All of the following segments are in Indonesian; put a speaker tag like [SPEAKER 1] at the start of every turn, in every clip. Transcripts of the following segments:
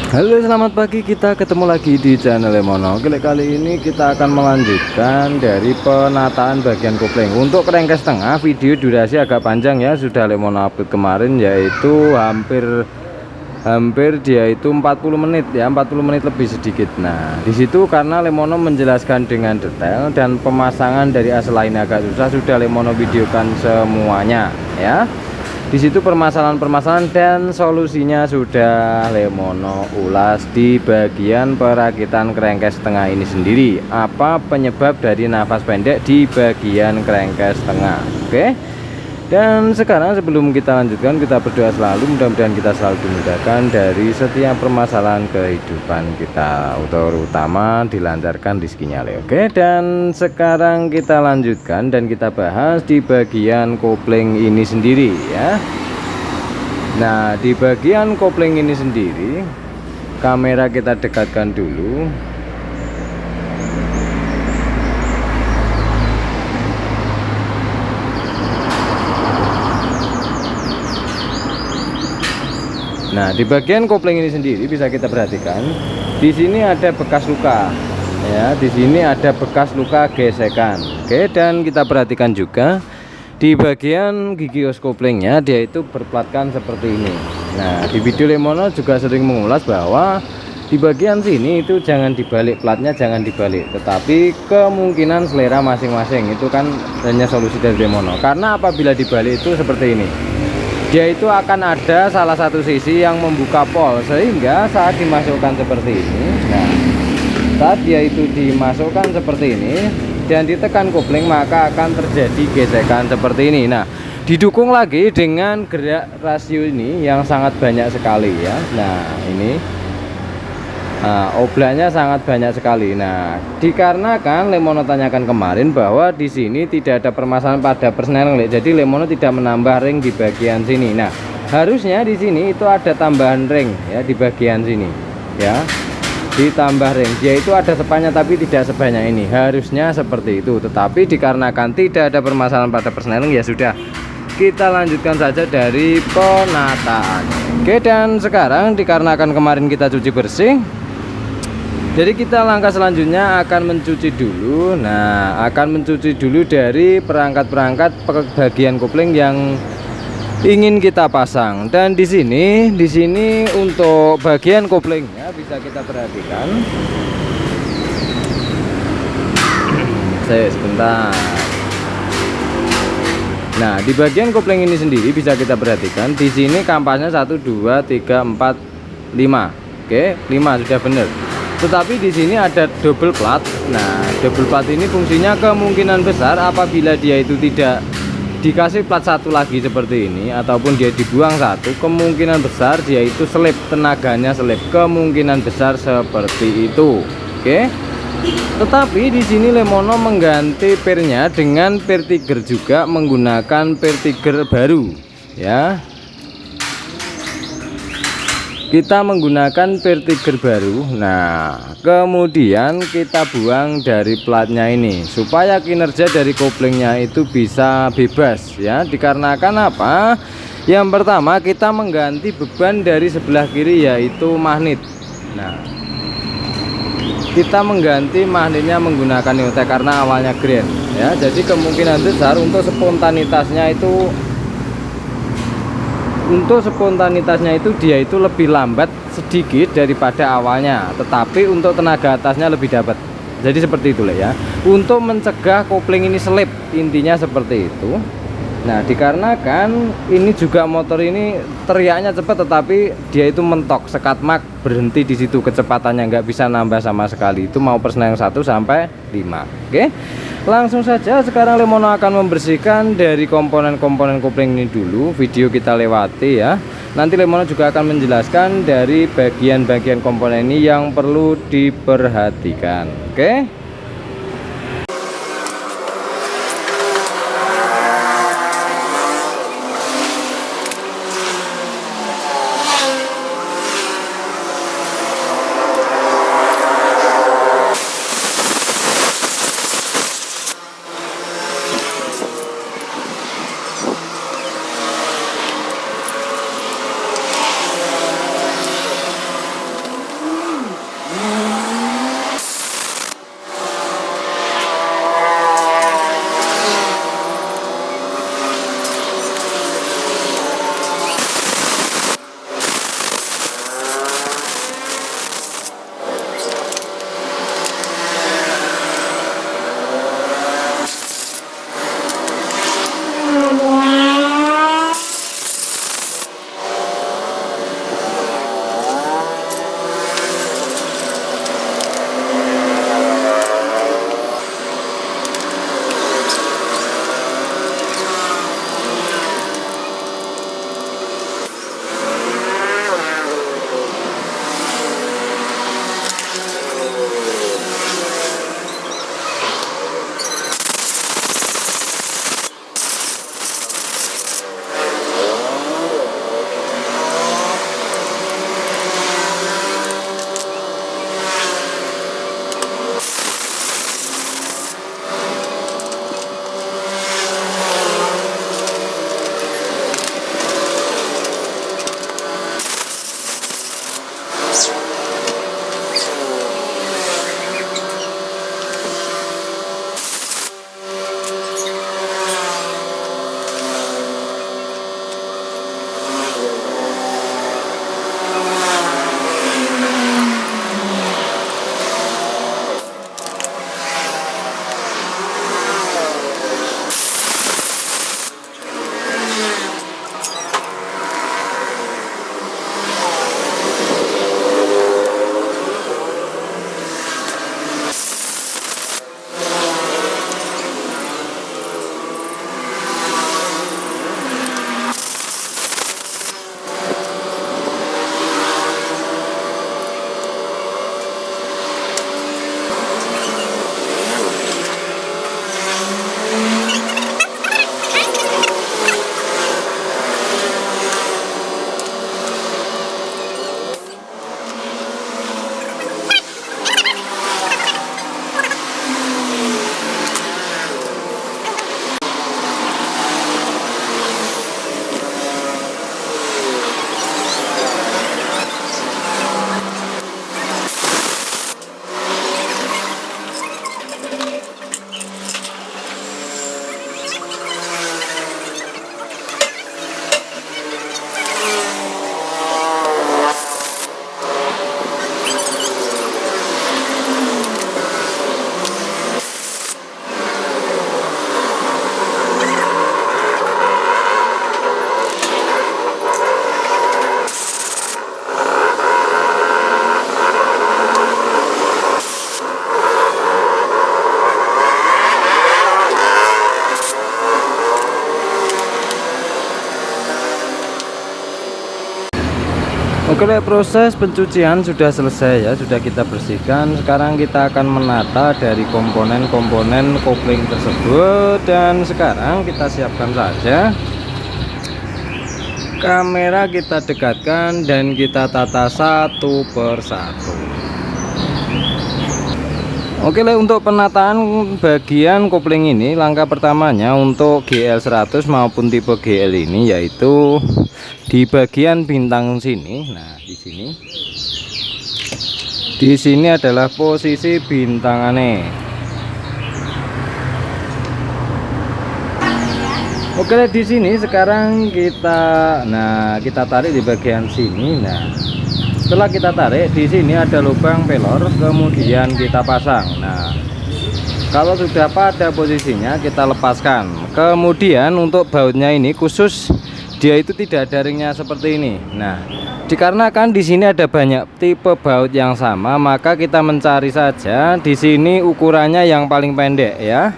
[SPEAKER 1] Halo, selamat pagi. Kita ketemu lagi di channel Lemono. Oke, kali ini kita akan melanjutkan dari penataan bagian kopling. Untuk kerengkes tengah, video durasi agak panjang ya. Sudah Lemono upload kemarin, yaitu hampir dia itu 40 menit ya, 40 menit lebih sedikit. Nah, di situ karena Lemono menjelaskan dengan detail dan pemasangan dari as lainnya agak susah, sudah Lemono videokan semuanya ya. Di situ permasalahan-permasalahan dan solusinya sudah Lemono ulas di bagian perakitan kerengkes tengah ini sendiri. Apa penyebab dari nafas pendek di bagian kerengkes tengah? Oke. Dan sekarang sebelum kita lanjutkan, kita berdoa selalu, mudah-mudahan kita selalu dimudahkan dari setiap permasalahan kehidupan kita, terutama dilancarkan rezekinya. Oke, dan sekarang kita lanjutkan dan kita bahas di bagian kopling ini sendiri ya. Nah, di bagian kopling ini sendiri, kamera kita dekatkan dulu. Nah, di bagian kopling ini sendiri bisa kita perhatikan, di sini ada bekas luka ya, di sini ada bekas luka gesekan. Oke, dan kita perhatikan juga di bagian gigi os koplingnya, dia itu berplatkan seperti ini. Nah, di video Lemono juga sering mengulas bahwa di bagian sini itu jangan dibalik platnya, jangan dibalik, tetapi kemungkinan selera masing-masing itu kan hanya solusi dari Lemono. Karena apabila dibalik itu seperti ini, dia itu akan ada salah satu sisi yang membuka pol, sehingga saat dimasukkan seperti ini, nah saat dia itu dimasukkan seperti ini dan ditekan kopling, maka akan terjadi gesekan seperti ini. Nah, didukung lagi dengan gerak rasio ini yang sangat banyak sekali ya. Nah, ini oblaknya sangat banyak sekali. Nah, dikarenakan Lemono tanyakan kemarin bahwa di sini tidak ada permasalahan pada persneling, jadi Lemono tidak menambah ring di bagian sini. Nah, harusnya di sini itu ada tambahan ring ya di bagian sini ya, ditambah ring. Dia itu ada sepannya tapi tidak sebanyak ini, harusnya seperti itu. Tetapi dikarenakan tidak ada permasalahan pada persneling, ya sudah, kita lanjutkan saja dari penataan. Oke, dan sekarang dikarenakan kemarin kita cuci bersih, jadi kita langkah selanjutnya akan mencuci dulu. Nah, akan mencuci dulu dari perangkat-perangkat bagian kopling yang ingin kita pasang. Dan di sini untuk bagian koplingnya bisa kita perhatikan. Sebentar. Nah, di bagian kopling ini sendiri bisa kita perhatikan. Di sini kampasnya 1, 2, 3, 4, 5. Oke, 5 sudah benar. Tetapi di sini ada double plat. Nah, double plat ini fungsinya kemungkinan besar apabila dia itu tidak dikasih plat satu lagi seperti ini, ataupun dia dibuang satu, kemungkinan besar dia itu selip, tenaganya selip, kemungkinan besar seperti itu. Oke. Tetapi di sini Lemono mengganti pirnya dengan pir tiger juga, menggunakan pir tiger baru ya. Kita menggunakan pir tiger baru. Nah, kemudian kita buang dari platnya ini supaya kinerja dari koplingnya itu bisa bebas ya. Dikarenakan apa? Yang pertama, kita mengganti beban dari sebelah kiri, yaitu magnet. Nah, kita mengganti magnetnya menggunakan neotek karena awalnya grand ya. Jadi kemungkinan besar untuk spontanitasnya itu dia itu lebih lambat sedikit daripada awalnya, tetapi untuk tenaga atasnya lebih dapat. Jadi seperti itulah ya, untuk mencegah kopling ini selip, intinya seperti itu. Nah, dikarenakan ini juga motor ini teriaknya cepat, tetapi dia itu mentok, sekat mak berhenti di situ, kecepatannya nggak bisa nambah sama sekali. Itu mau persneling 1 sampai 5. Oke, langsung saja sekarang Lemono akan membersihkan dari komponen-komponen kopling ini dulu. Video kita lewati ya. Nanti Lemono juga akan menjelaskan dari bagian-bagian komponen ini yang perlu diperhatikan. Oke. Oke, proses pencucian sudah selesai ya, sudah kita bersihkan. Sekarang kita akan menata dari komponen-komponen kopling tersebut, dan sekarang kita siapkan saja kamera, kita dekatkan dan kita tata satu per satu. Oke, untuk penataan bagian kopling ini, langkah pertamanya untuk GL 100 maupun tipe GL ini yaitu di bagian bintang sini. Nah, di sini adalah posisi bintangannya. Oke, di sini sekarang kita tarik di bagian sini. Nah, setelah kita tarik, di sini ada lubang pelor, kemudian kita pasang. Nah, kalau sudah pada posisinya kita lepaskan. Kemudian untuk bautnya ini khusus, dia itu tidak ada ringnya seperti ini. Nah, dikarenakan di sini ada banyak tipe baut yang sama, maka kita mencari saja di sini ukurannya yang paling pendek ya.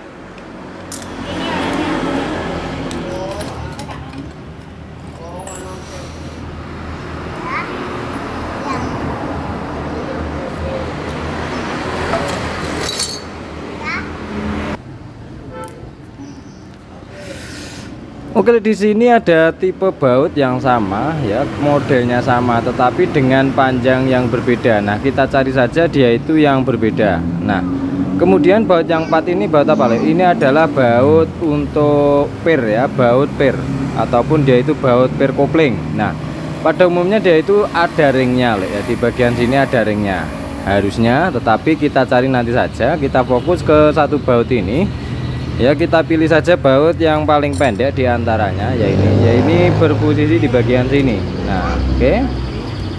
[SPEAKER 1] Oke, di sini ada tipe baut yang sama ya, modelnya sama tetapi dengan panjang yang berbeda. Nah, kita cari saja dia itu yang berbeda. Nah, kemudian baut yang 4 ini baut apa? Ini adalah baut untuk pir ya, baut pir ataupun dia itu baut pir kopling. Nah, pada umumnya dia itu ada ringnya ya, di bagian sini ada ringnya harusnya, tetapi kita cari nanti saja. Kita fokus ke satu baut ini. Ya, kita pilih saja baut yang paling pendek diantaranya, ya ini berposisi di bagian sini. Nah, oke.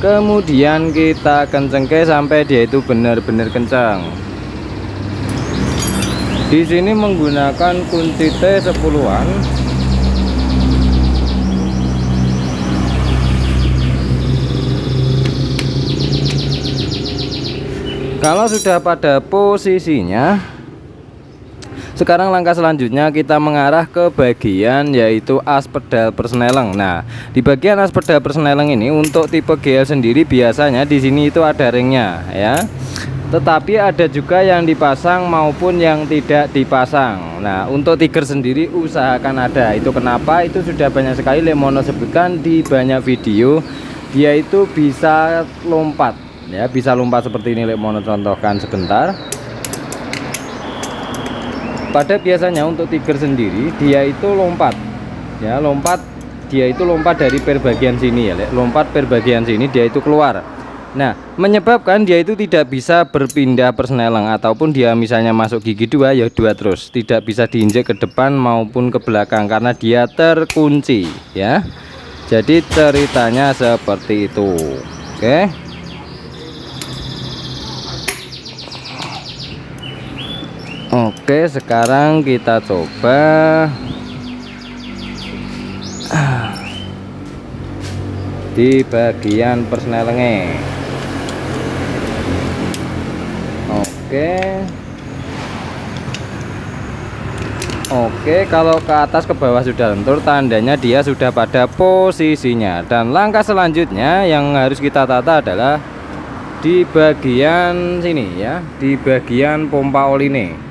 [SPEAKER 1] Kemudian kita kencengke sampai dia itu benar-benar kencang. Di sini menggunakan kunci T10-an. Kalau sudah pada posisinya, sekarang langkah selanjutnya kita mengarah ke bagian yaitu as pedal persneleng. Nah, di bagian as pedal persneleng ini untuk tipe GL sendiri biasanya di sini itu ada ringnya ya. Tetapi ada juga yang dipasang maupun yang tidak dipasang. Nah, untuk tiger sendiri usahakan ada. Itu kenapa? Itu sudah banyak sekali Lemono sebutkan di banyak video. Dia itu bisa lompat ya, bisa lompat seperti ini. Lemono contohkan sebentar. Pada biasanya untuk tiger sendiri dia itu lompat ya, dia itu lompat dari per bagian sini ya, lompat per bagian sini dia itu keluar. Nah, menyebabkan dia itu tidak bisa berpindah persneleng, ataupun dia misalnya masuk gigi 2 ya 2 terus, tidak bisa diinjek ke depan maupun ke belakang karena dia terkunci ya. Jadi ceritanya seperti itu. Oke. Oke, sekarang kita coba di bagian persnelengnya. Oke, kalau ke atas ke bawah sudah lentur, tandanya dia sudah pada posisinya. Dan langkah selanjutnya yang harus kita tata adalah di bagian sini ya, di bagian pompa oli ini.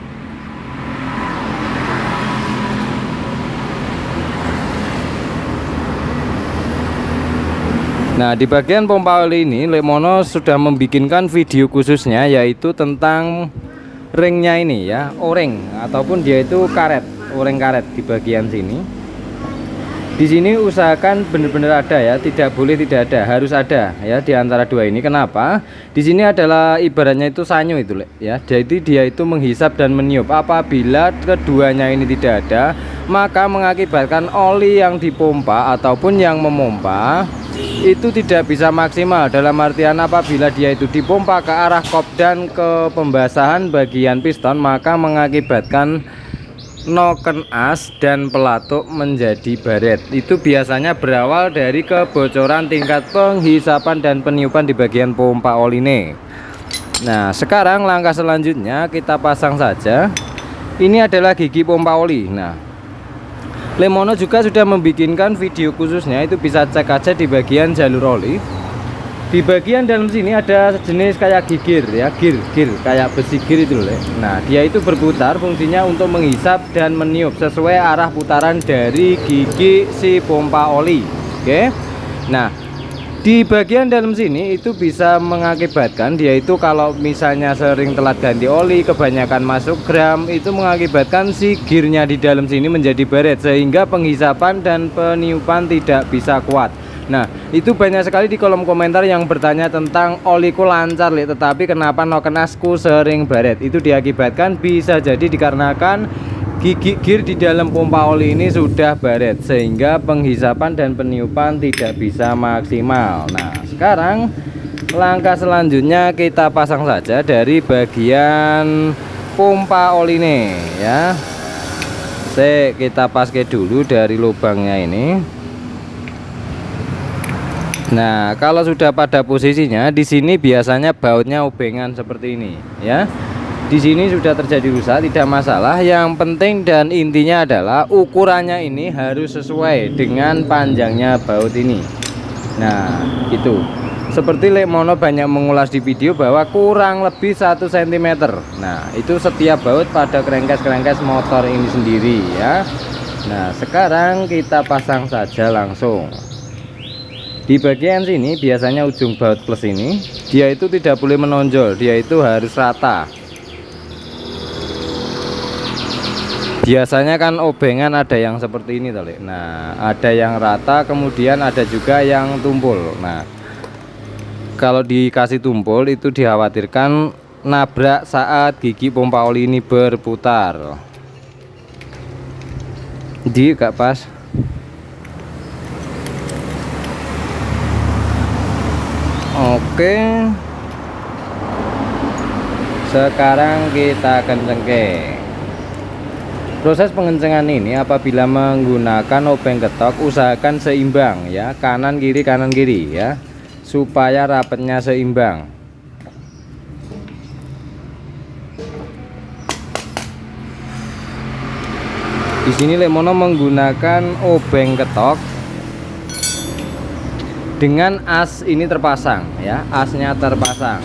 [SPEAKER 1] Nah, di bagian pompa oli ini Lemono sudah membikinkan video khususnya yaitu tentang ringnya ini ya, o-ring ataupun dia itu karet, o-ring karet di bagian sini. Di sini usahakan benar-benar ada ya, tidak boleh tidak ada, harus ada ya di antara dua ini. Kenapa? Di sini adalah ibaratnya itu sanyo itu ya. Jadi dia itu menghisap dan meniup. Apabila keduanya ini tidak ada, maka mengakibatkan oli yang dipompa ataupun yang memompa itu tidak bisa maksimal. Dalam artian apabila dia itu dipompa ke arah kop dan ke pembasahan bagian piston, maka mengakibatkan noken as dan pelatuk menjadi baret. Itu biasanya berawal dari kebocoran tingkat penghisapan dan peniupan di bagian pompa oli ini. Nah, sekarang langkah selanjutnya kita pasang saja. Ini adalah gigi pompa oli. Nah, Lemono juga sudah membikinkan video khususnya, itu bisa cek aja di bagian jalur oli. Di bagian dalam sini ada sejenis kayak gigir ya, gir kayak besi gir itu loh. Nah, dia itu berputar, fungsinya untuk menghisap dan meniup sesuai arah putaran dari gigi si pompa oli. Oke. Nah, di bagian dalam sini itu bisa mengakibatkan dia itu kalau misalnya sering telat ganti oli, kebanyakan masuk gram, itu mengakibatkan si girnya di dalam sini menjadi baret sehingga penghisapan dan peniupan tidak bisa kuat. Nah, itu banyak sekali di kolom komentar yang bertanya tentang oliku lancar tetapi kenapa nokenasku sering baret. Itu diakibatkan bisa jadi dikarenakan gigi gear di dalam pompa oli ini sudah baret sehingga penghisapan dan peniupan tidak bisa maksimal. Nah, sekarang langkah selanjutnya kita pasang saja dari bagian pompa oli ini ya. Kita pakai dulu dari lubangnya ini. Nah, kalau sudah pada posisinya di sini biasanya bautnya obengan seperti ini ya. Di sini sudah terjadi rusak, tidak masalah. Yang penting dan intinya adalah ukurannya ini harus sesuai dengan panjangnya baut ini. Nah, itu. Seperti Lekmono banyak mengulas di video bahwa kurang lebih 1 cm. Nah, itu setiap baut pada kerengkes-kerengkes motor ini sendiri ya. Nah, sekarang kita pasang saja langsung. Di bagian sini biasanya ujung baut plus ini dia itu tidak boleh menonjol, dia itu harus rata. Biasanya kan obengan ada yang seperti ini tadi. Nah, ada yang rata, kemudian ada juga yang tumpul. Nah, kalau dikasih tumpul itu dikhawatirkan nabrak saat gigi pompa oli ini berputar. Jadi gak pas. Oke, sekarang kita kencengke. Proses pengencengan ini apabila menggunakan obeng ketok usahakan seimbang ya, kanan kiri ya, supaya rapatnya seimbang. Di sini Lekmono menggunakan obeng ketok dengan as ini terpasang ya, asnya terpasang.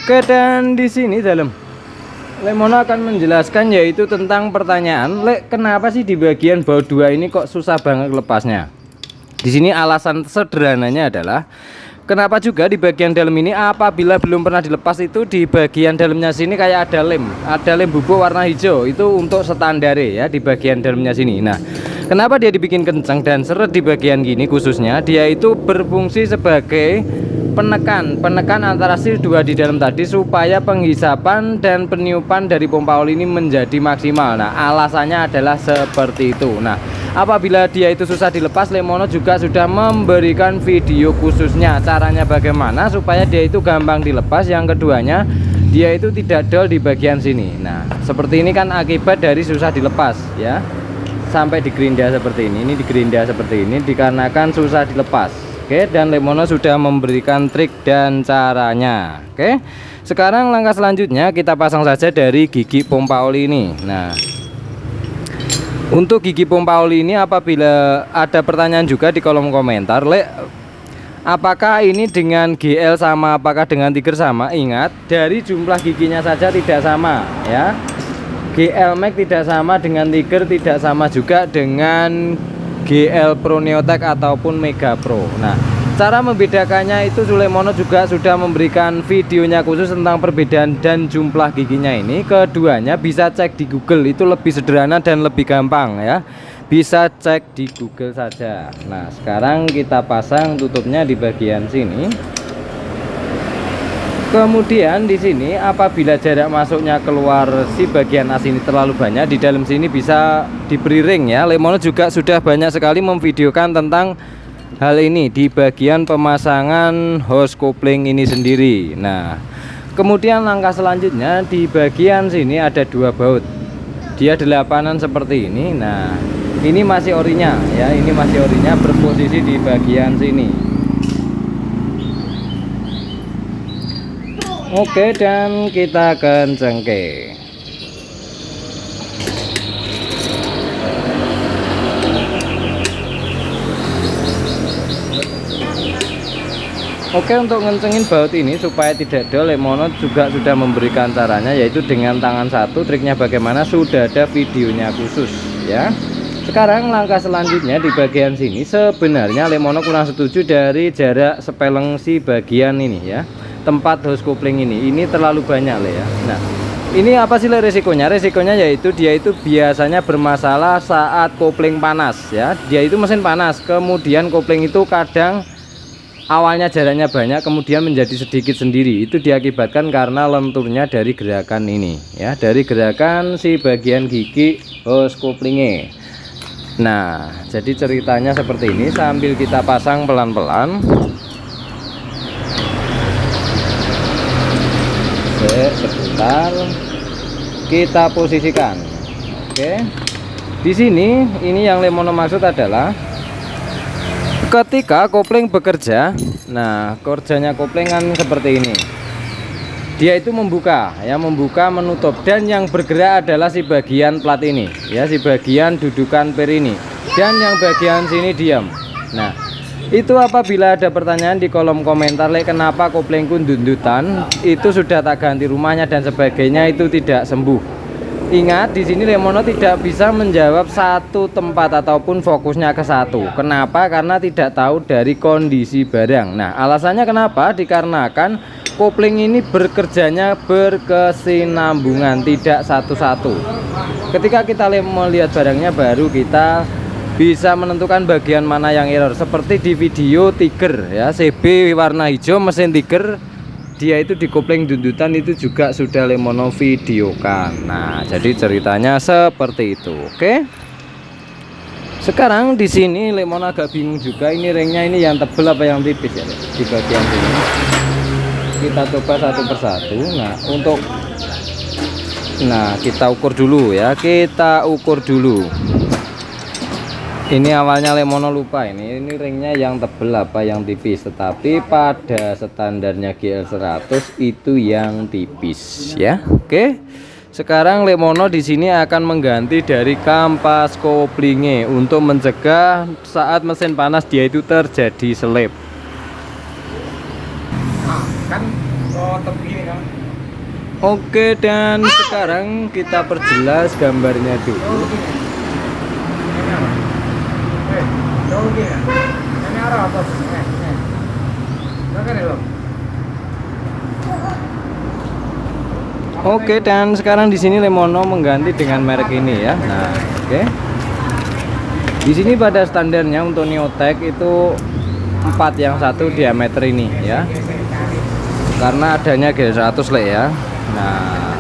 [SPEAKER 1] Oke, dan di sini dalam Lekmono akan menjelaskan yaitu tentang pertanyaan, Lek, kenapa sih di bagian baut 2 ini kok susah banget lepasnya? Di sini alasan sederhananya adalah kenapa juga di bagian dalam ini apabila belum pernah dilepas itu di bagian dalamnya sini kayak ada lem bubuk warna hijau, itu untuk standar ya di bagian dalamnya sini. Nah, kenapa dia dibikin kencang dan seret di bagian gini khususnya? Dia itu berfungsi sebagai penekan antara seal 2 di dalam tadi supaya penghisapan dan peniupan dari pompa oli ini menjadi maksimal. Nah, alasannya adalah seperti itu. Nah, apabila dia itu susah dilepas, Lekmono juga sudah memberikan video khususnya caranya bagaimana supaya dia itu gampang dilepas. Yang keduanya, dia itu tidak dol di bagian sini. Nah, seperti ini kan akibat dari susah dilepas ya. Sampai digerinda seperti ini digerinda seperti ini dikarenakan susah dilepas. Oke, dan Lekmono sudah memberikan trik dan caranya. Oke, sekarang langkah selanjutnya kita pasang saja dari gigi pompa oli ini. Nah, untuk gigi pompa oli ini apabila ada pertanyaan juga di kolom komentar, Lek, apakah ini dengan GL sama, apakah dengan Tiger sama? Ingat, dari jumlah giginya saja tidak sama ya. GL Max tidak sama dengan Tiger, tidak sama juga dengan GL Pro Neotech ataupun Mega Pro. Nah, cara membedakannya itu Lekmono juga sudah memberikan videonya khusus tentang perbedaan dan jumlah giginya ini. Keduanya bisa cek di Google, itu lebih sederhana dan lebih gampang ya. Bisa cek di Google saja. Nah, sekarang kita pasang tutupnya di bagian sini. Kemudian di sini apabila jarak masuknya keluar si bagian as ini terlalu banyak, di dalam sini bisa diberi ring ya. Lemono juga sudah banyak sekali memvideokan tentang hal ini di bagian pemasangan hose kopling ini sendiri. Nah, kemudian langkah selanjutnya di bagian sini ada 2 baut. Dia 8-an seperti ini. Nah, ini masih orinya ya, ini masih orinya berposisi di bagian sini. Oke, dan kita kencengke. Oke, untuk ngencengin baut ini supaya tidak dol, Lemono juga sudah memberikan caranya, yaitu dengan tangan satu. Triknya bagaimana sudah ada videonya khusus ya. Sekarang langkah selanjutnya di bagian sini, sebenarnya Lemono kurang setuju dari jarak sepeleng si bagian ini ya, tempat hose kopling ini terlalu banyak Le ya. Nah, ini apa sih Le resikonya? Resikonya yaitu dia itu biasanya bermasalah saat kopling panas ya. Dia itu mesin panas, kemudian kopling itu kadang awalnya jaraknya banyak, kemudian menjadi sedikit sendiri. Itu diakibatkan karena lenturnya dari gerakan ini ya, dari gerakan si bagian gigi hose koplingnya. Nah, jadi ceritanya seperti ini, sambil kita pasang pelan-pelan. Sebentar, kita posisikan. Oke, di sini ini yang Lemono maksud adalah ketika kopling bekerja. Nah, kerjanya kopling kan seperti ini, dia itu membuka ya, membuka menutup, dan yang bergerak adalah si bagian plat ini ya, si bagian dudukan per ini, dan yang bagian sini diam. Nah, itu apabila ada pertanyaan di kolom komentar, Le, kenapa koplingku dundutan, itu sudah tak ganti rumahnya dan sebagainya, itu tidak sembuh. Ingat, di sini Lemono tidak bisa menjawab satu tempat ataupun fokusnya ke satu. Kenapa? Karena tidak tahu dari kondisi barang. Nah, alasannya kenapa? Dikarenakan kopling ini bekerjanya berkesinambungan, tidak satu-satu. Ketika kita melihat barangnya, baru kita bisa menentukan bagian mana yang error. Seperti di video Tiger ya, CB warna hijau mesin Tiger, dia itu di kopling dundutan, itu juga sudah Lemono videokan. Nah, jadi ceritanya seperti itu. Oke, sekarang di sini Lemono agak bingung juga, ini ringnya ini yang tebel apa yang tipis ya di bagian sini. Kita coba satu persatu. Nah, kita ukur dulu ya, kita ukur dulu. Ini awalnya Lemono lupa ini ringnya yang tebel apa yang tipis, tetapi pada standarnya GL100 itu yang tipis ya. Oke, sekarang Lemono di sini akan mengganti dari kampas koplingnya untuk mencegah saat mesin panas dia itu terjadi selip. Oke, dan sekarang kita perjelas gambarnya dulu. Oke, dan sekarang di sini Lemono mengganti dengan merek ini ya. Nah, oke. Di sini pada standarnya untuk Neotech itu 4 yang satu diameter ini ya. Karena adanya GL100 Le ya. Nah,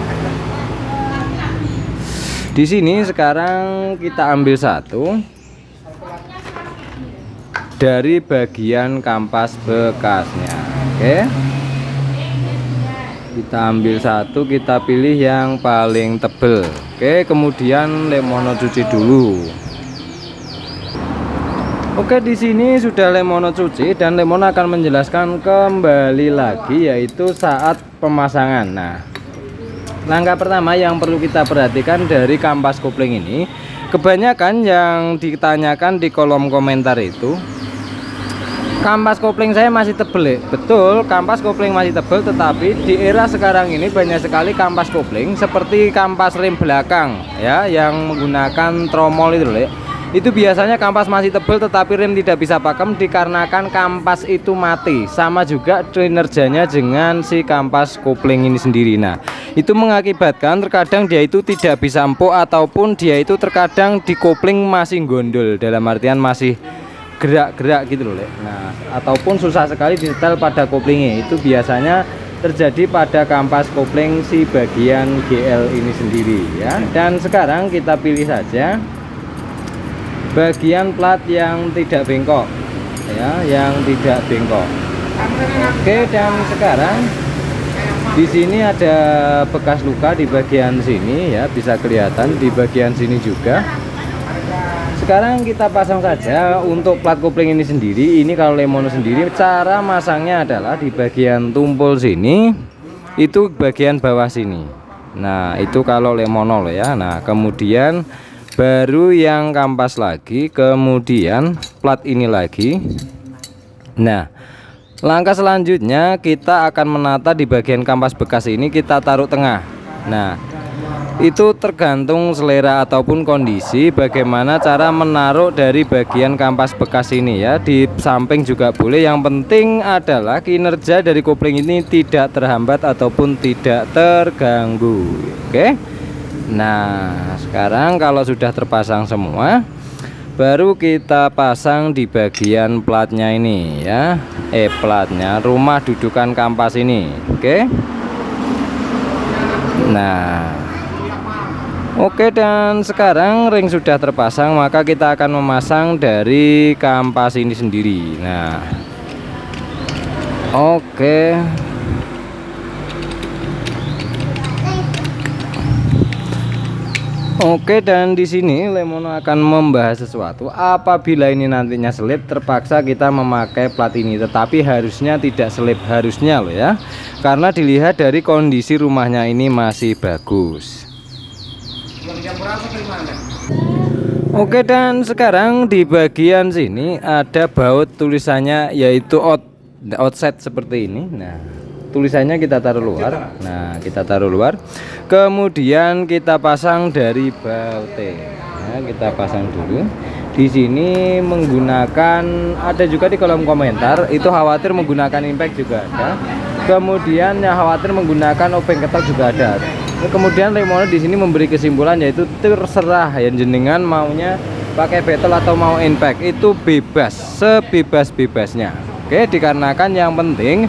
[SPEAKER 1] di sini sekarang kita ambil satu dari bagian kampas bekasnya. Oke, kita ambil satu, kita pilih yang paling tebel. Oke, kemudian Lemono cuci dulu. Oke, di sini sudah Lemono cuci dan Lemono akan menjelaskan kembali lagi, yaitu saat pemasangan. Nah, langkah pertama yang perlu kita perhatikan dari kampas kopling ini, kebanyakan yang ditanyakan di kolom komentar itu, kampas kopling saya masih tebel ya? Betul, kampas kopling masih tebel, tetapi di era sekarang ini banyak sekali kampas kopling seperti kampas rem belakang ya, yang menggunakan tromol itu Le. Itu biasanya kampas masih tebel tetapi rem tidak bisa pakem dikarenakan kampas itu mati. Sama juga kinerjanya dengan si kampas kopling ini sendiri. Nah, itu mengakibatkan terkadang dia itu tidak bisa empuk, ataupun dia itu terkadang di kopling masih gondol, dalam artian masih gerak-gerak gitu loh Le. Nah, ataupun susah sekali disetel pada koplingnya. Itu biasanya terjadi pada kampas kopling si bagian GL ini sendiri ya. Dan sekarang kita pilih saja bagian plat yang tidak bengkok ya, yang tidak bengkok. Oke, dan sekarang di sini ada bekas luka di bagian sini ya, bisa kelihatan di bagian sini juga. Sekarang kita pasang saja untuk plat kopling ini sendiri. Ini kalau Lemono sendiri cara masangnya adalah di bagian tumpul sini, itu bagian bawah sini. Nah itu kalau Lemono ya. Nah kemudian baru yang kampas lagi, kemudian plat ini lagi. Nah langkah selanjutnya kita akan menata di bagian kampas bekas ini, kita taruh tengah. Nah itu tergantung selera ataupun kondisi bagaimana cara menaruh dari bagian kampas bekas ini ya. Di samping juga boleh, yang penting adalah kinerja dari kopling ini tidak terhambat ataupun tidak terganggu. Oke, nah sekarang kalau sudah terpasang semua, baru kita pasang di bagian platnya ini ya, platnya rumah dudukan kampas ini. Oke, nah oke, dan sekarang ring sudah terpasang, maka kita akan memasang dari kampas ini sendiri. Nah oke, dan di sini Lemono akan membahas sesuatu. Apabila ini nantinya selip, terpaksa kita memakai plat ini, tetapi harusnya tidak selip, harusnya loh ya, karena dilihat dari kondisi rumahnya ini masih bagus. Oke, dan sekarang di bagian sini ada baut tulisannya yaitu outset seperti ini. Nah tulisannya kita taruh luar. Nah kita taruh luar, kemudian kita pasang dari bautnya. Nah, kita pasang dulu di sini menggunakan, ada juga di kolom komentar itu khawatir menggunakan impact juga ada, kemudian yang khawatir menggunakan obeng ketok juga ada. Kemudian Lemono di sini memberi kesimpulan yaitu terserah yang jenengan maunya pakai bezel atau mau impact, itu bebas, sebebas-bebasnya. Oke, dikarenakan yang penting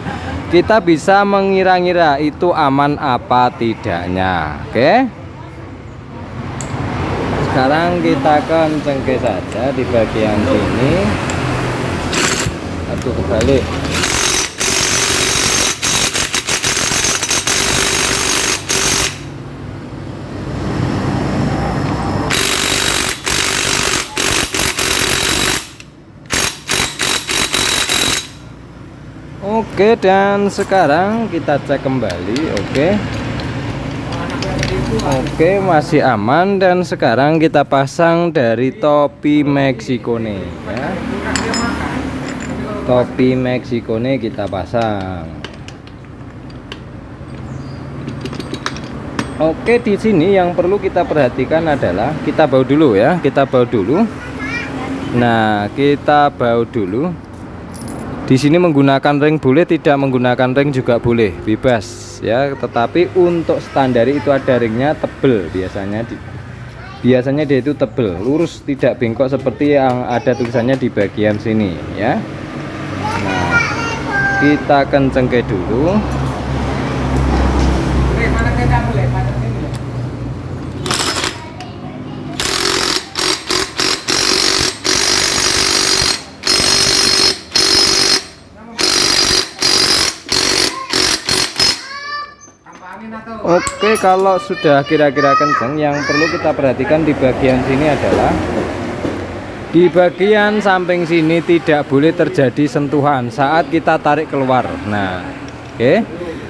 [SPEAKER 1] kita bisa mengira-ngira itu aman apa tidaknya. Oke, sekarang kita kencengke saja di bagian sini. Aduh kebalik. Oke, dan sekarang kita cek kembali. Oke, masih aman. Dan sekarang kita pasang dari topi Mexicone ya. Topi Mexicone kita pasang. Oke, di sini yang perlu kita perhatikan adalah kita baut dulu ya, kita baut dulu. Nah, kita baut dulu. Di sini menggunakan ring boleh, tidak menggunakan ring juga boleh, bebas ya. Tetapi untuk standar itu ada ringnya tebel, biasanya dia itu tebel, lurus, tidak bengkok seperti yang ada tulisannya di bagian sini ya. Nah, kita kencengke dulu. Oke, kalau sudah kira-kira kenceng, yang perlu kita perhatikan di bagian sini adalah di bagian samping sini tidak boleh terjadi sentuhan saat kita tarik keluar. Nah oke,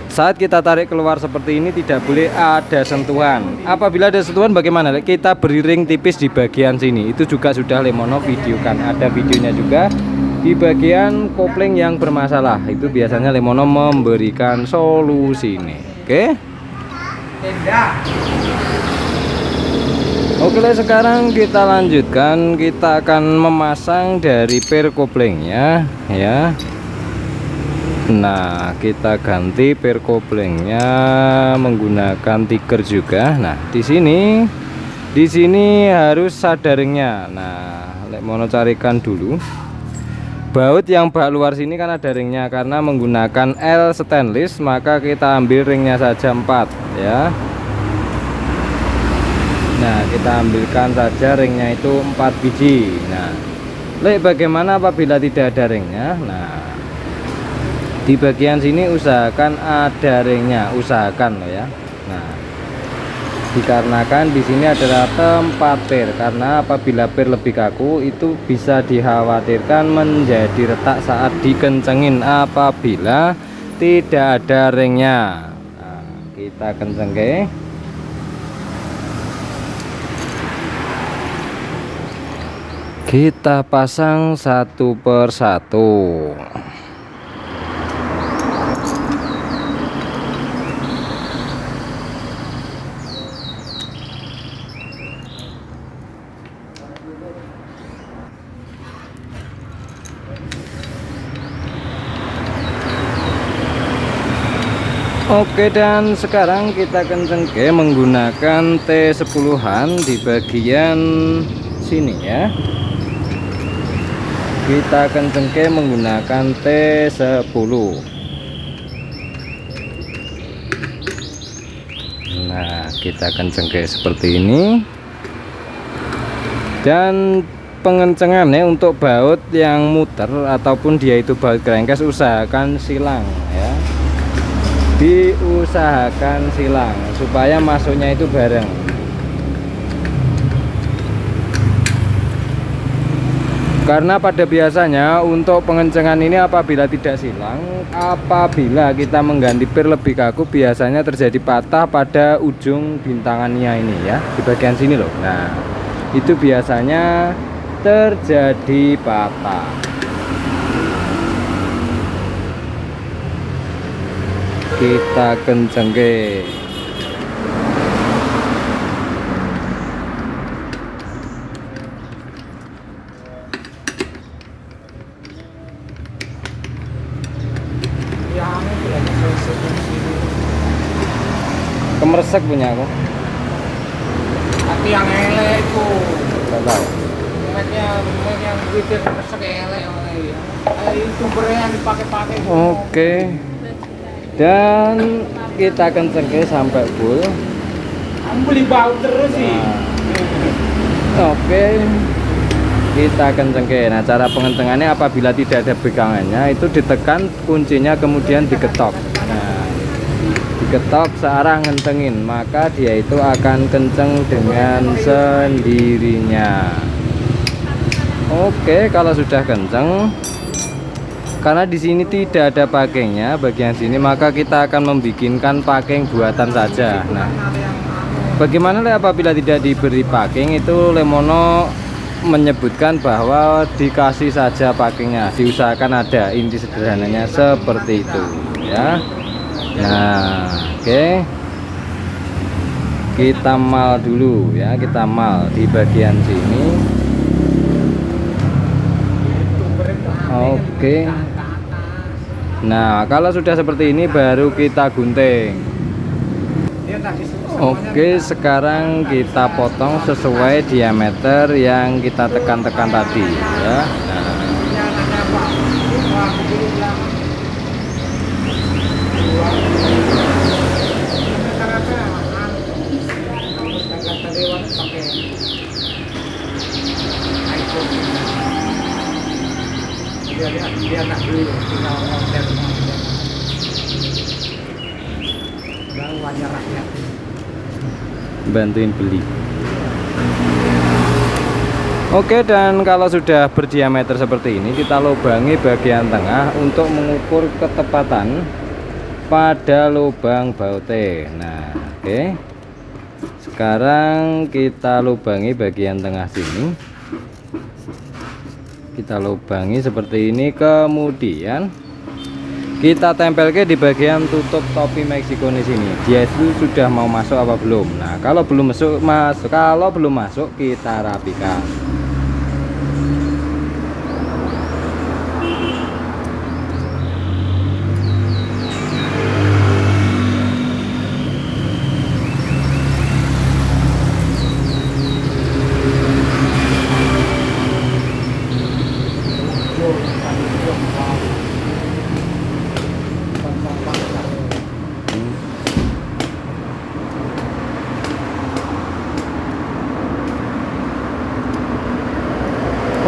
[SPEAKER 1] saat kita tarik keluar seperti ini tidak boleh ada sentuhan. Apabila ada sentuhan bagaimana? Kita beri ring tipis di bagian sini. Itu juga sudah Lemono videokan, ada videonya juga. Di bagian kopling yang bermasalah itu biasanya Lemono memberikan solusi ini. Oke. Oke, sekarang kita lanjutkan. Kita akan memasang dari per koplingnya ya. Nah, kita ganti per koplingnya menggunakan tiker juga. Nah, di sini harus ada ringnya. Nah, Lemono carikan dulu. Baut yang bak luar sini kan ada ringnya, karena menggunakan L stainless maka kita ambil ringnya saja 4 ya. Nah, kita ambilkan saja ringnya itu 4 biji. Nah, bagaimana apabila tidak ada ringnya? Nah, di bagian sini usahakan ada ringnya, usahakan loh ya. Nah, dikarenakan di sini adalah tempat per, karena apabila per lebih kaku itu bisa dikhawatirkan menjadi retak saat dikencengin apabila tidak ada ringnya. Nah, kita kencengke. Kita pasang satu per satu. Oke, dan sekarang kita kencengke menggunakan T10-an di bagian sini ya. Kita kencengke menggunakan T10. Nah, kita kencengke seperti ini. Dan pengencengannya untuk baut yang muter ataupun dia itu baut kerengkes usahakan silang ya. Diusahakan silang supaya masuknya itu bareng. Karena pada biasanya untuk pengencengan ini apabila tidak silang, apabila kita mengganti per lebih kaku biasanya terjadi patah pada ujung bintangannya ini ya, di bagian sini loh. Nah, itu biasanya terjadi patah. Kita kencengke. Kemeresek punya aku.
[SPEAKER 2] Tapi yang elek itu.
[SPEAKER 1] Enggak tahu.
[SPEAKER 2] Merek yang gitu kemeresek elek ya. Sumbernya yang dipakai-pakai.
[SPEAKER 1] Oke. Dan kita kencengke sampai full.
[SPEAKER 2] Kamu beli baut terus sih.
[SPEAKER 1] Oke. Kita kencengke. Nah, cara pengencengannya apabila tidak ada pegangannya itu ditekan kuncinya kemudian diketok. Nah, diketok searah ngentengin, maka dia itu akan kenceng dengan sendirinya. Oke, kalau sudah kenceng, karena di sini tidak ada pakengnya bagian sini, maka kita akan membikinkan pakeng buatan saja. Nah, bagaimana apabila tidak diberi pakeng? Itu Lemono menyebutkan bahwa dikasih saja pakengnya, diusahakan ada, inti sederhananya seperti itu ya. Nah, oke, kita mal dulu ya, kita mal di bagian sini. Oke. Nah, kalau sudah seperti ini baru kita gunting. Oke, sekarang kita potong sesuai diameter yang kita tekan-tekan tadi ya.
[SPEAKER 2] Dia tak dulu tinggal konten baru wajar rakyat
[SPEAKER 1] bantuin beli. Oke, dan kalau sudah berdiameter seperti ini kita lubangi bagian tengah untuk mengukur ketepatan pada lubang bautnya. Nah, oke, sekarang kita lubangi bagian tengah sini. Kita lubangi seperti ini, kemudian kita tempelkan di bagian tutup topi Meksiko di sini. Dia itu sudah mau masuk apa belum? Nah, kalau belum masuk kita rapikan.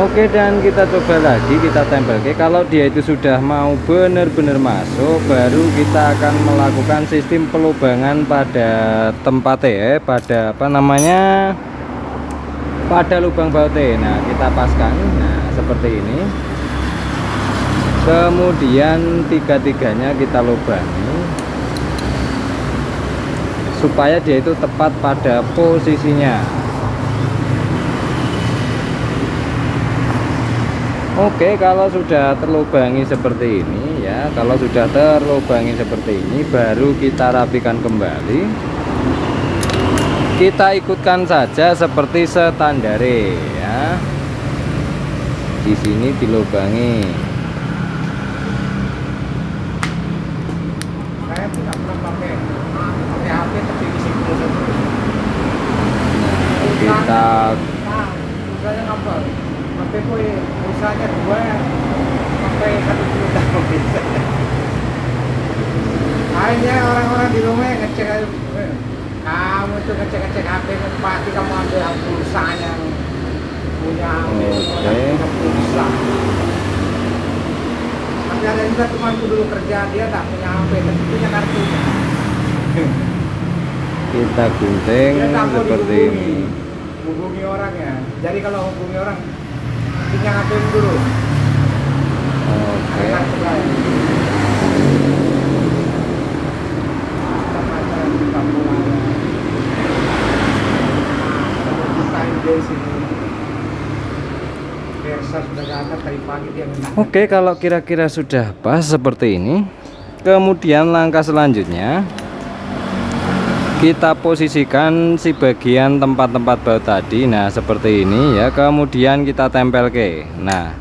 [SPEAKER 1] Oke, dan kita coba lagi, kita tempel. Oke, kalau dia itu sudah mau benar-benar masuk, baru kita akan melakukan sistem pelubangan pada tempatnya ya, pada apa namanya, pada lubang bautnya. Nah, kita paskan, nah seperti ini. Kemudian tiga-tiganya kita lubangi supaya dia itu tepat pada posisinya. Oke, kalau sudah terlubangi seperti ini ya, kalau sudah terlubangi seperti ini, baru kita rapikan kembali. Kita ikutkan saja seperti standar ya. Di sini dilubangi.
[SPEAKER 2] Saya tidak pernah pakai HP tapi isi pulsa terus.
[SPEAKER 1] Kita
[SPEAKER 2] Pulsanya apa? HP pulsanya 2 sampai 1 juta bisa. Akhirnya orang-orang di rumah ngecek aja. Kamu tuh ngecek-ngecek HP pasti kamu ambil yang pulsanya punya pulsa. Tapi ada juga temanku dulu kerja, dia tak punya HP tapi punya kartunya.
[SPEAKER 1] kita gunting
[SPEAKER 2] Dia tak mau
[SPEAKER 1] seperti
[SPEAKER 2] dihubungi,
[SPEAKER 1] ini.
[SPEAKER 2] hubungi orang ya. Jadi kalau hubungi orang punya HP dulu.
[SPEAKER 1] Oke.
[SPEAKER 2] Ada kartu lain. Versa sudah datang tadi pagi dia minta.
[SPEAKER 1] Oke, kalau kira-kira sudah pas seperti ini, kemudian langkah selanjutnya kita posisikan si bagian tempat-tempat baut tadi. Nah, seperti ini ya. Kemudian kita tempel ke. Nah,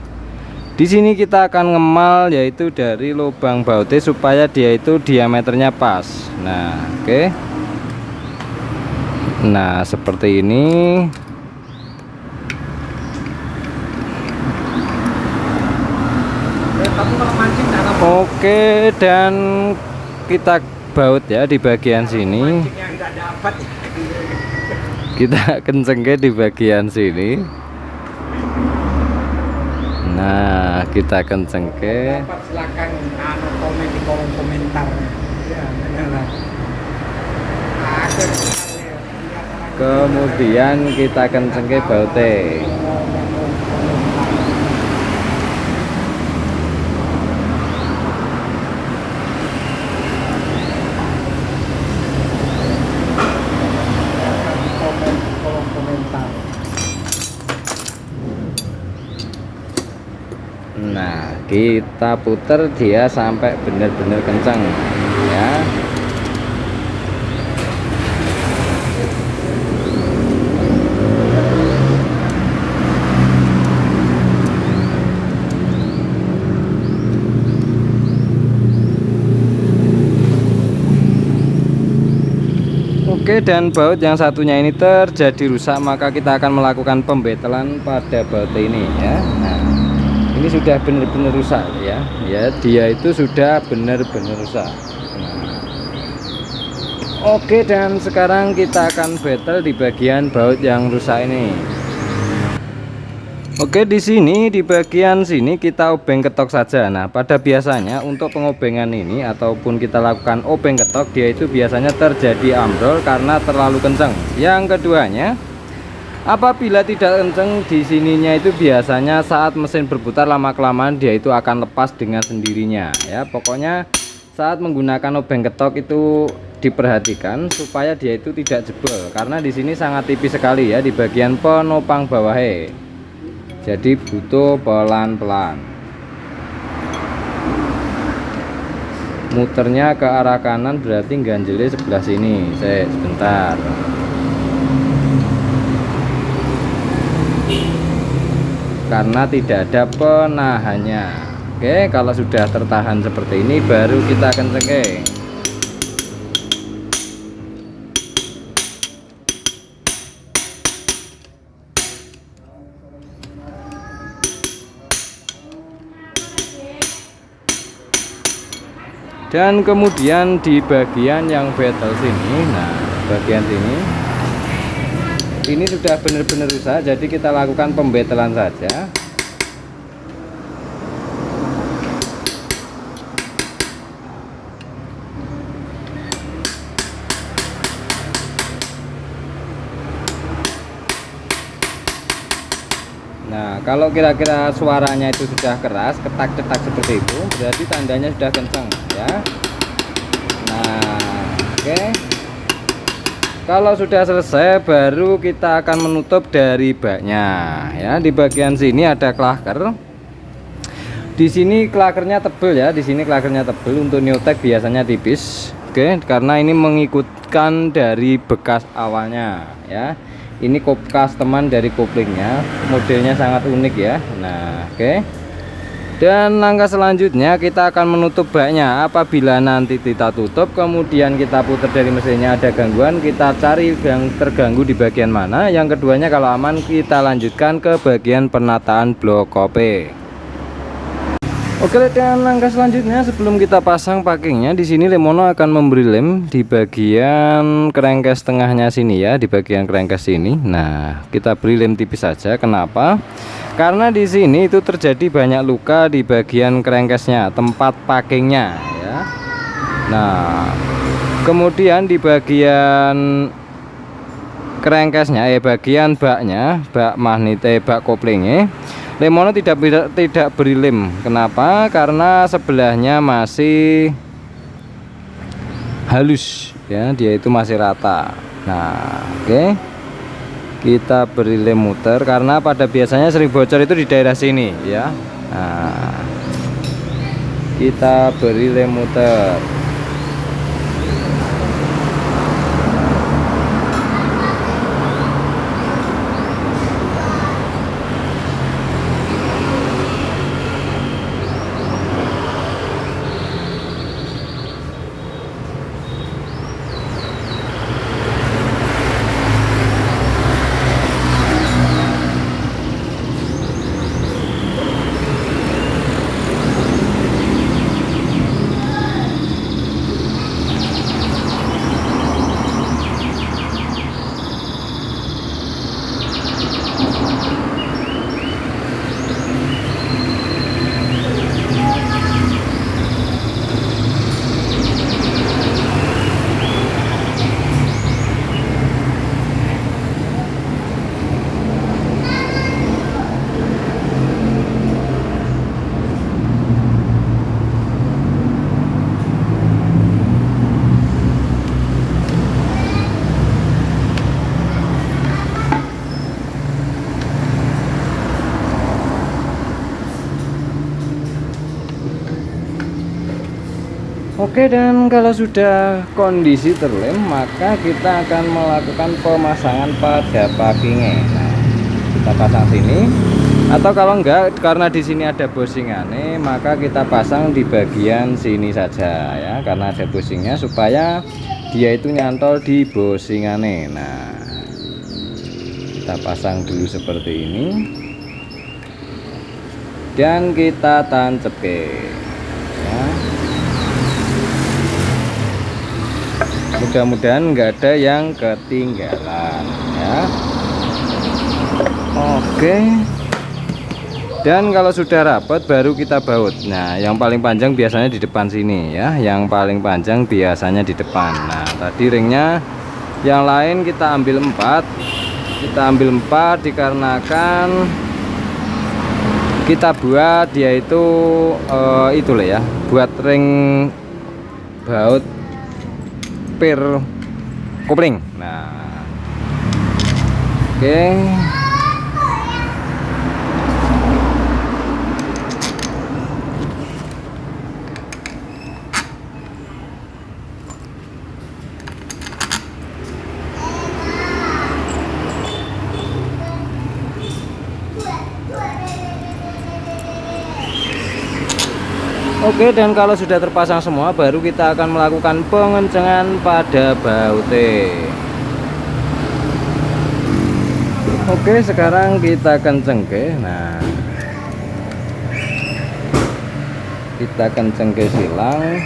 [SPEAKER 1] di sini kita akan ngemal yaitu dari lubang bautnya supaya dia itu diameternya pas. Nah, oke. Nah, seperti ini.
[SPEAKER 2] Kamu kalau mancing nggak apa?
[SPEAKER 1] Oke, dan kita baut ya di bagian sini.
[SPEAKER 2] Mancingnya nggak dapat.
[SPEAKER 1] Kita kencengke di bagian sini. Nah, kita kencengke.
[SPEAKER 2] Dapat silakan komen di kolom komentar. Ya, benar.
[SPEAKER 1] Kemudian kita kencengke bautnya.
[SPEAKER 2] Kolom komentar.
[SPEAKER 1] Nah, kita puter dia sampai benar-benar kencang ya. Oke, dan baut yang satunya ini terjadi rusak, maka kita akan melakukan pembetelan pada baut ini ya. Nah, ini sudah benar-benar rusak ya. Ya, dia itu sudah benar-benar rusak. Nah. Oke, dan sekarang kita akan betel di bagian baut yang rusak ini. Oke, di sini di bagian sini kita obeng ketok saja. Nah, pada biasanya untuk pengobengan ini ataupun kita lakukan obeng ketok, dia itu biasanya terjadi ambrol karena terlalu kencang. Yang keduanya, apabila tidak kencang di sininya itu biasanya saat mesin berputar lama-kelamaan dia itu akan lepas dengan sendirinya ya. Pokoknya saat menggunakan obeng ketok itu diperhatikan supaya dia itu tidak jebol karena di sini sangat tipis sekali ya di bagian penopang bawahnya. Jadi butuh pelan-pelan. Muternya ke arah kanan berarti ganjelnya sebelah sini. Sebentar. Karena tidak ada penahannya. Oke, kalau sudah tertahan seperti ini baru kita kencengke. Dan kemudian di bagian yang betel sini, nah bagian sini ini sudah benar-benar rusak, jadi kita lakukan pembetelan saja. kalau kira-kira suaranya itu sudah keras, ketak-ketak seperti itu, berarti tandanya sudah kencang ya. Nah, oke. Kalau sudah selesai, baru kita akan menutup dari baknya ya. Di bagian sini ada klaker. Di sini klakernya tebel ya. Di sini klakernya tebel. Untuk Newtek biasanya tipis. Oke, karena ini mengikutkan dari bekas awalnya ya. Ini customan dari koplingnya, modelnya sangat unik ya. Nah, oke. Dan langkah selanjutnya kita akan menutup baknya. Apabila nanti kita tutup kemudian kita putar dari mesinnya ada gangguan, kita cari yang terganggu di bagian mana. Yang keduanya kalau aman kita lanjutkan ke bagian penataan blok kope. Oke, dan langkah selanjutnya sebelum kita pasang packingnya, di sini Lemono akan memberi lem di bagian kerengkes tengahnya sini ya, di bagian kerengkes sini. Nah, kita beri lem tipis saja. Kenapa? Karena di sini itu terjadi banyak luka di bagian kerengkesnya, tempat packingnya ya. Nah, kemudian di bagian kerengkesnya, bagian baknya, bak magnete, bak koplingnya, Lemono tidak beri lem. Kenapa? Karena sebelahnya masih halus ya, dia itu masih rata. Nah, oke. Kita beri lem muter karena pada biasanya sering bocor itu di daerah sini ya. Nah, kita beri lem muter. Oke, dan kalau sudah kondisi terlem, maka kita akan melakukan pemasangan pada packingnya. Nah, kita pasang sini, atau kalau enggak karena di sini ada bushingnya, maka kita pasang di bagian sini saja ya, karena ada bushingnya supaya dia itu nyantol di bushingnya. Nah, kita pasang dulu seperti ini dan kita tancapkan ya. Mudah-mudahan nggak ada yang ketinggalan ya. Oke, dan kalau sudah rapat baru kita baut. Nah, yang paling panjang biasanya di depan sini ya, yang paling panjang biasanya di depan. Nah, tadi ringnya yang lain kita ambil 4, dikarenakan kita buat dia itu itulah ya, buat ring baut per kopling. Nah, oke. Oke, dan kalau sudah terpasang semua baru kita akan melakukan pengencengan pada baute. Oke, sekarang kita kencengke. Nah, kita kencengke silang.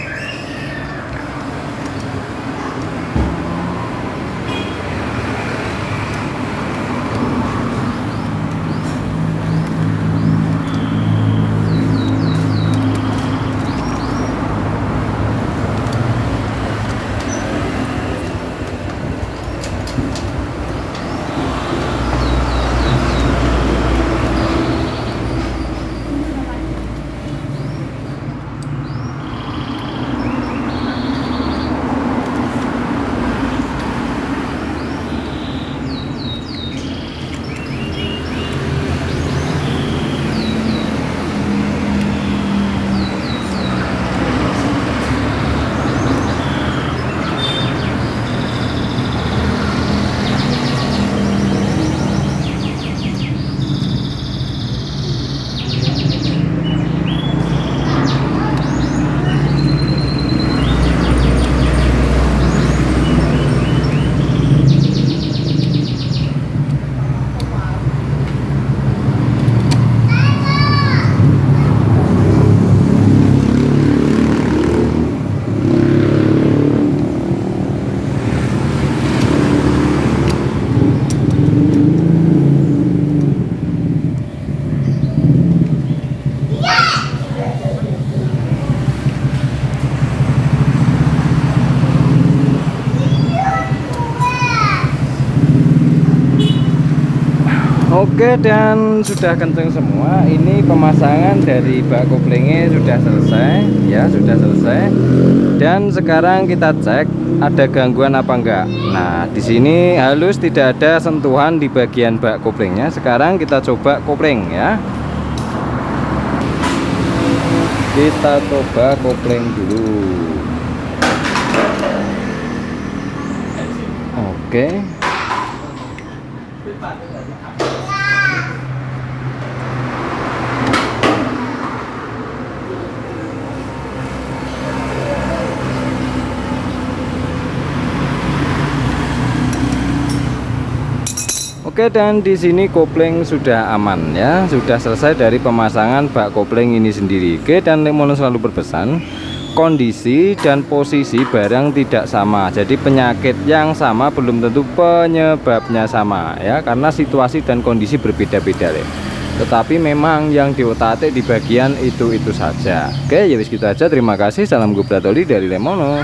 [SPEAKER 1] Oke, dan sudah kenceng semua. Ini pemasangan dari bak koplingnya sudah selesai ya, sudah selesai. Dan sekarang kita cek ada gangguan apa enggak. Nah, di sini halus, tidak ada sentuhan di bagian bak koplingnya. Sekarang kita coba kopling ya. Kita coba kopling dulu. Oke. Oke, dan di sini kopling sudah aman ya, sudah selesai dari pemasangan bak kopling ini sendiri. Oke, dan Lemono selalu berpesan, kondisi dan posisi barang tidak sama. Jadi penyakit yang sama belum tentu penyebabnya sama ya, karena situasi dan kondisi berbeda-beda ya. Tetapi memang yang diotak-atik di bagian itu saja. Oke, ya wis gitu aja. Terima kasih. Salam Gubratoli dari Lemono.